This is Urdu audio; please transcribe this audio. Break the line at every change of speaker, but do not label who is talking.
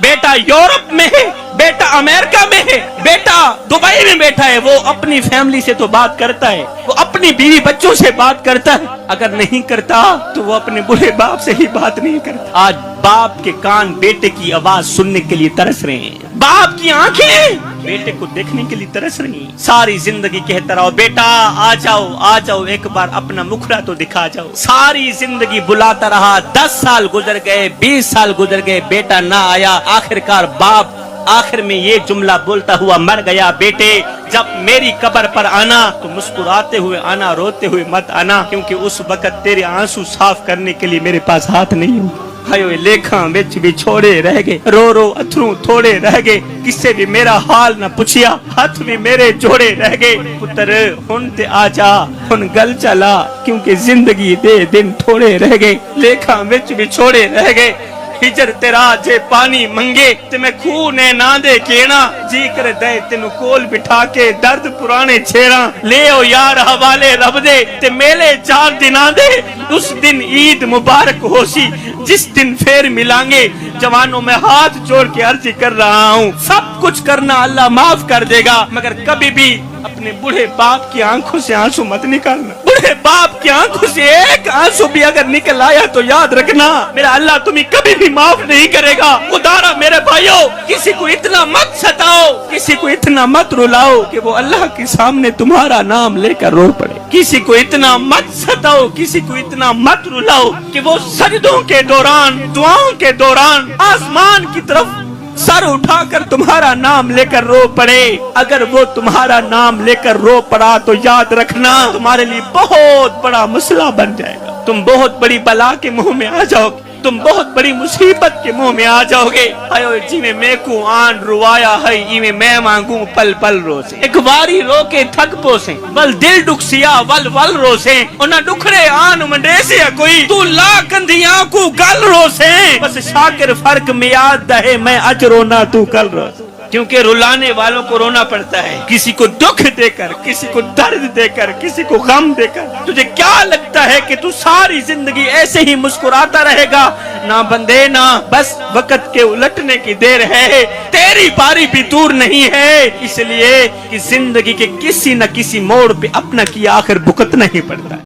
بیٹا یورپ میں ہے، بیٹا امریکہ میں ہے، بیٹا دبئی میں بیٹھا ہے، وہ اپنی فیملی سے تو بات کرتا ہے، وہ اپنی بیوی بچوں سے بات کرتا ہے، اگر نہیں کرتا تو وہ اپنے بڑے باپ سے ہی بات نہیں کرتا۔ آج باپ کے کان بیٹے کی آواز سننے کے لیے ترس رہے ہیں، باپ کی آنکھیں بیٹے کو دیکھنے کے لیے ترس رہی ہیں۔ ساری زندگی کہتا رہو بیٹا آ جاؤ آ جاؤ، ایک بار اپنا مکھڑا تو دکھا جاؤ۔ ساری زندگی بلاتا رہا، 10 سال گزر گئے، 20 سال گزر گئے، بیٹا نہ آیا۔ آخرکار باپ آخر میں یہ جملہ بولتا ہوا مر گیا، بیٹے جب میری قبر پر آنا تو مسکراتے ہوئے آنا، روتے ہوئے مت آنا، کیونکہ اس وقت تیرے آنسو صاف کرنے کے لیے میرے پاس ہاتھ نہیں ہوگا۔ ہائیو لیکھاں وچ بھی چھوڑے رہ گئے، رو رو اتھروں تھوڑے رہ گئے، کسے بھی میرا حال نہ پوچھیا، ہاتھ بھی میرے جوڑے رہ گئے۔ پتر ہن تے آ جا، ہن گل چلا، کیونکہ زندگی دے دن تھوڑے رہ گئے، لیکھاں وچ بھی چھوڑے رہ گئے۔ ہجر تیرا جے پانی منگے تے میں خونے نہ دے کینا، جی کر دے تینو کول بٹھا کے درد پرانے چھیڑاں، لے او یار حوالے رب دے تے میلے 4 دناں دے، اس دن عید مبارک ہوشی جس دن پھر ملانگے۔ جوانوں میں ہاتھ جوڑ کے عرض کر رہا ہوں، سب کچھ کرنا اللہ معاف کر دے گا، مگر کبھی بھی اپنے بوڑھے باپ کی آنکھوں سے آنسو مت نکالنا۔ بوڑھے باپ کی آنکھوں سے ایک آنسو بھی اگر نکل آیا تو یاد رکھنا میرا اللہ تمہیں کبھی بھی معاف نہیں کرے گا۔ خدارا میرے بھائیو، کسی کو اتنا مت ستاؤ، کسی کو اتنا مت رلاؤ کہ وہ اللہ کے سامنے تمہارا نام لے کر رو پڑے۔ کسی کو اتنا مت ستاؤ، کسی کو اتنا مت رلاؤ کہ وہ سجدوں کے دوران، دعاؤں کے دوران آسمان کی طرف سر اٹھا کر تمہارا نام لے کر رو پڑے۔ اگر وہ تمہارا نام لے کر رو پڑا تو یاد رکھنا تمہارے لیے بہت بڑا مسئلہ بن جائے گا، تم بہت بڑی بلا کے منہ میں آ جاؤ گے، تم بہت بڑی مصیبت کے منہ میں آ جاؤ گے۔ آئیو جی میں کو آن روایا ہے، ایویں میں مانگوں پل پل رو سے، ایک واری رو کے تھک پوسیں، ول دل ڈکسیا ول ول رو سے، انہاں ڈکھڑے آن منڈے سے کوئی تو لا کندھیاں کو گل رو سے، بس شاکر فرق میاد دہے میں اج رونا تو کل رو سے۔ کیونکہ رلانے والوں کو رونا پڑتا ہے، کسی کو دکھ دے کر، کسی کو درد دے کر، کسی کو غم دے کر۔ تجھے کیا لگتا ہے کہ تو ساری زندگی ایسے ہی مسکراتا رہے گا؟ نہ بندے نہ، بس وقت کے الٹنے کی دیر ہے، تیری باری بھی دور نہیں ہے، اس لیے کہ زندگی کے کسی نہ کسی موڑ پہ اپنا کی آخر بھگتنا ہی پڑتا ہے۔